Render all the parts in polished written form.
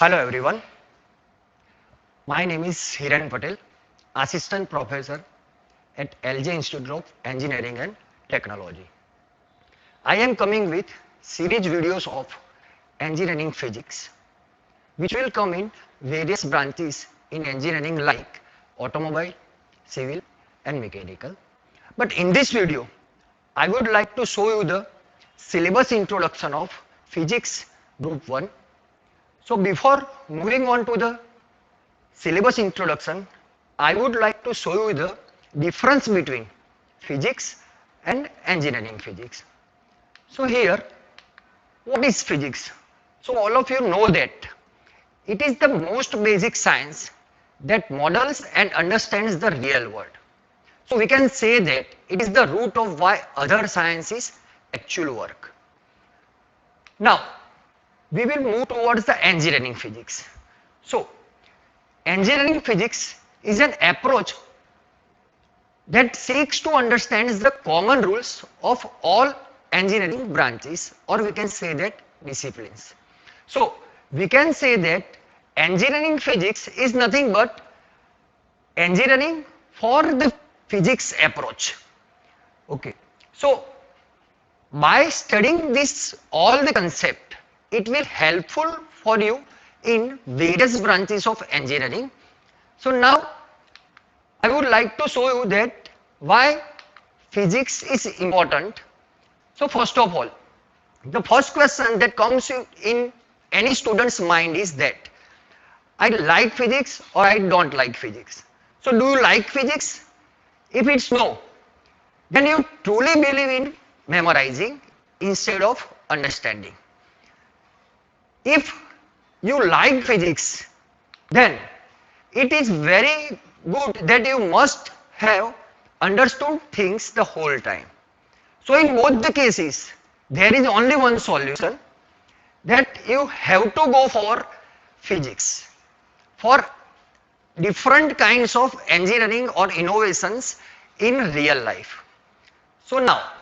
Hello everyone, my name is Hiren Patel, Assistant Professor at LJ Institute of Engineering and Technology. I am coming with series videos of engineering physics, which will come in various branches in engineering like automobile, civil and mechanical. But in this video, I would like to show you the syllabus introduction of Physics Group 1. So before moving on to the syllabus introduction, I would like to show you the difference between physics and engineering physics. So here, what is physics? So all of you know that it is the most basic science that models and understands the real world. So we can say that it is the root of why other sciences actually work. Now, we will move towards the engineering physics. So, engineering physics is an approach that seeks to understand the common rules of all engineering branches, or we can say that disciplines. So, we can say that engineering physics is nothing but engineering for the physics approach. Okay. So, by studying this all the concept, it will helpful for you in various branches of engineering. So now I would like to show you that why physics is important. So first of all, the first question that comes in any student's mind is that I like physics or I don't like physics. So do you like physics? If it's no, then you truly believe in memorizing instead of understanding. If you like physics, then it is very good that you must have understood things the whole time. So in both the cases, there is only one solution, that you have to go for physics for different kinds of engineering or innovations in real life. So now,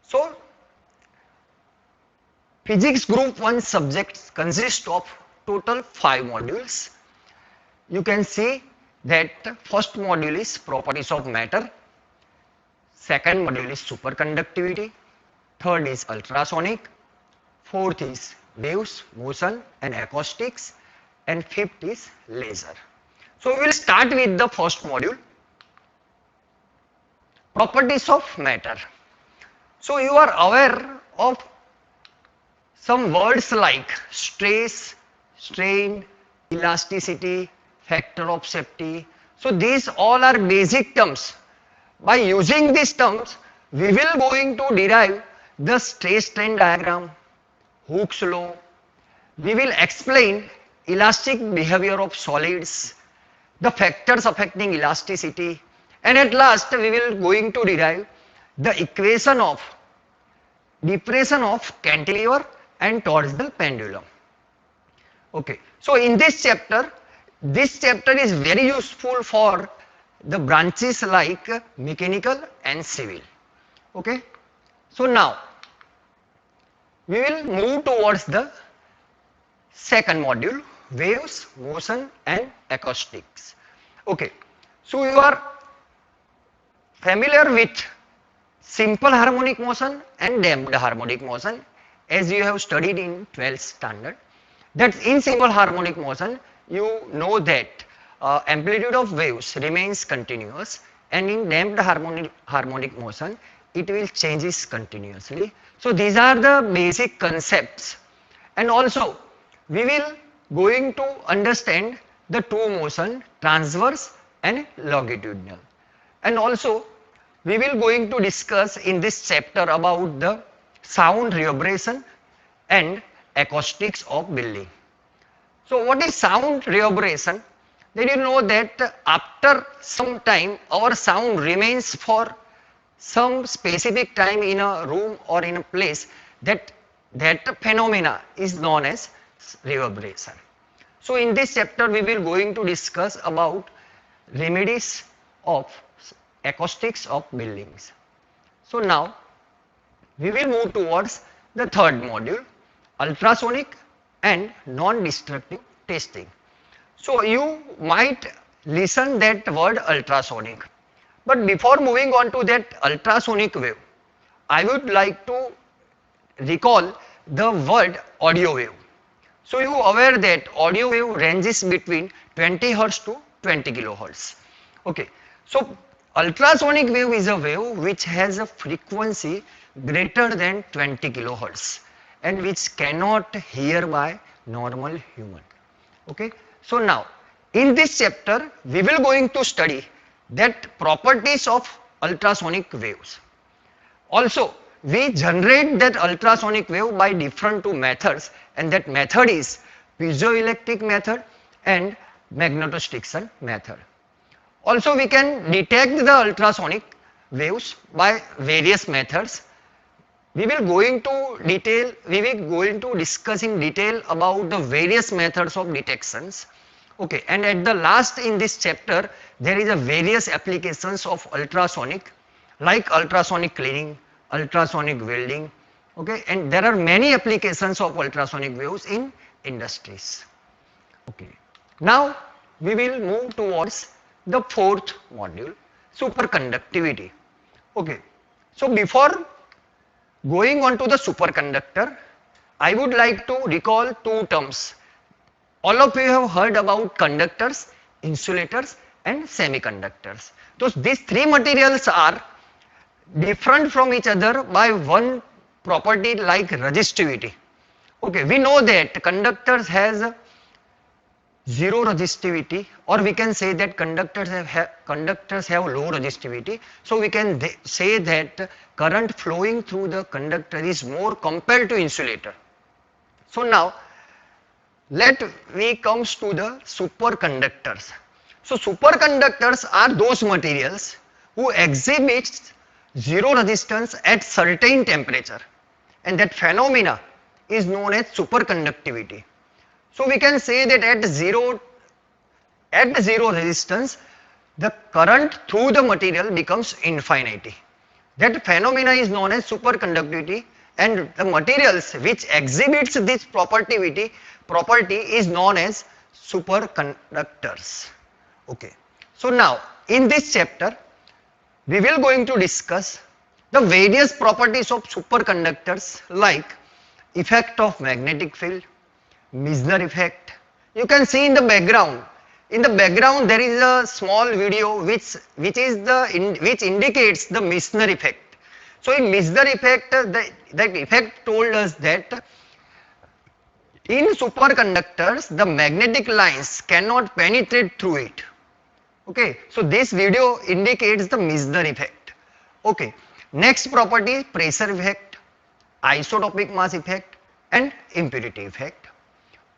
so Physics Group 1 subjects consist of total 5 modules. You can see that first module is properties of matter, second module is superconductivity, third is ultrasonic, fourth is waves, motion and acoustics, and fifth is laser. So we will start with the first module, properties of matter. So you are aware of some words like stress, strain, elasticity, factor of safety. So these all are basic terms. By using these terms, we will going to derive the stress strain diagram, Hooke's law. We will explain elastic behavior of solids, the factors affecting elasticity, and at last we will going to derive the equation of depression of cantilever and torsional pendulum. Okay, so in this chapter is very useful for the branches like mechanical and civil. Okay, so now we will move towards the second module, waves, motion and acoustics. Okay, so you are familiar with simple harmonic motion and damped harmonic motion, as you have studied in 12th standard. That in simple harmonic motion, you know that amplitude of waves remains continuous, and in damped harmonic motion, it will changes continuously. So these are the basic concepts, and also we will going to understand the two motion, transverse and longitudinal, and also we will going to discuss in this chapter about the sound reverberation and acoustics of building. So what is sound reverberation? Then you know that after some time our sound remains for some specific time in a room or in a place, that phenomena is known as reverberation. So in this chapter we will going to discuss about remedies of acoustics of buildings. So now we will move towards the third module, ultrasonic and non-destructive testing. So you might listen that word ultrasonic, but before moving on to that ultrasonic wave, I would like to recall the word audio wave. So you aware that audio wave ranges between 20 hertz to 20 kilohertz. Okay, so ultrasonic wave is a wave which has a frequency greater than 20 kilohertz and which cannot hear by normal human. Okay, so now in this chapter we will going to study that properties of ultrasonic waves. Also, we generate that ultrasonic wave by different two methods, and that method is piezoelectric method and magnetostriction method. Also, we can detect the ultrasonic waves by various methods. We will discuss in detail about the various methods of detections. Okay, and at the last in this chapter, there is a various applications of ultrasonic, like ultrasonic cleaning, ultrasonic welding. Okay, and there are many applications of ultrasonic waves in industries. Okay, now we will move towards the fourth module, superconductivity. Okay, so before going on to the superconductor, I would like to recall two terms. All of you have heard about conductors, insulators and semiconductors. So these three materials are different from each other by one property like resistivity. Okay, we know that conductors has zero resistivity, or we can say that conductors have low resistivity. So we can say that current flowing through the conductor is more compared to insulator. So now let me comes to the superconductors. So superconductors are those materials who exhibit zero resistance at certain temperature, and that phenomena is known as superconductivity. So we can say that at zero resistance, the current through the material becomes infinity. That phenomena is known as superconductivity, and the materials which exhibits this property is known as superconductors. Okay. So now in this chapter we will going to discuss the various properties of superconductors like effect of magnetic field, Meissner effect. You can see in the background. In the background there is a small video which indicates the Meissner effect. So in Meissner effect, that effect told us that in superconductors the magnetic lines cannot penetrate through it. Okay, so this video indicates the Meissner effect. Okay, next property, pressure effect, isotopic mass effect and impurity effect.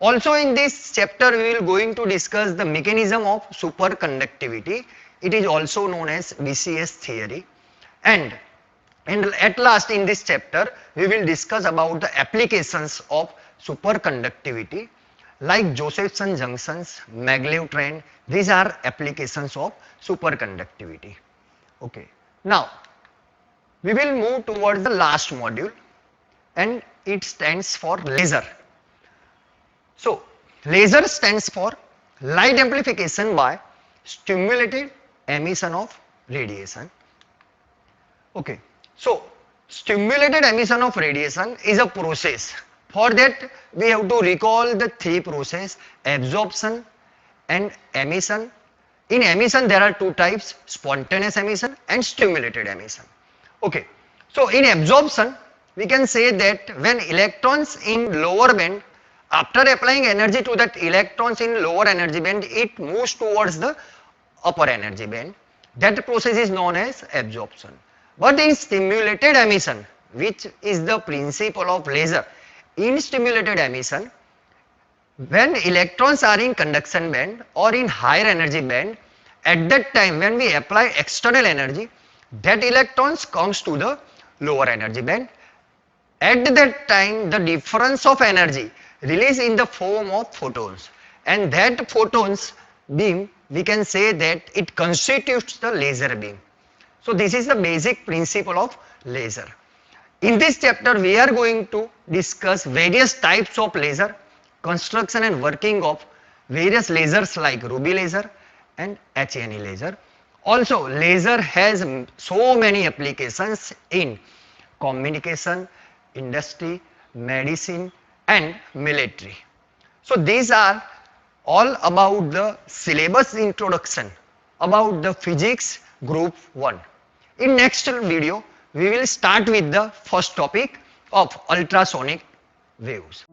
Also in this chapter we will going to discuss the mechanism of superconductivity. It is also known as BCS theory, and at last in this chapter we will discuss about the applications of superconductivity like Josephson junctions, maglev train. These are applications of superconductivity. Okay, now we will move towards the last module, and it stands for laser. So laser stands for light amplification by stimulated emission of radiation. Okay, so stimulated emission of radiation is a process. For that we have to recall the three processes: absorption and emission. In emission there are two types: spontaneous emission and stimulated emission. Okay, so in absorption we can say that when electrons in lower band, after applying energy to that electrons in lower energy band, it moves towards the upper energy band. That process is known as absorption. But in stimulated emission, which is the principle of laser, in stimulated emission, when electrons are in conduction band or in higher energy band, at that time when we apply external energy, that electrons comes to the lower energy band. At that time the difference of energy released in the form of photons, and that photons beam, we can say that it constitutes the laser beam. So this is the basic principle of laser. In this chapter, we are going to discuss various types of laser, construction and working of various lasers like Ruby laser and HNE laser. Also, laser has so many applications in communication, industry, medicine and military. So these are all about the syllabus introduction about the physics group 1. In next video, we will start with the first topic of ultrasonic waves.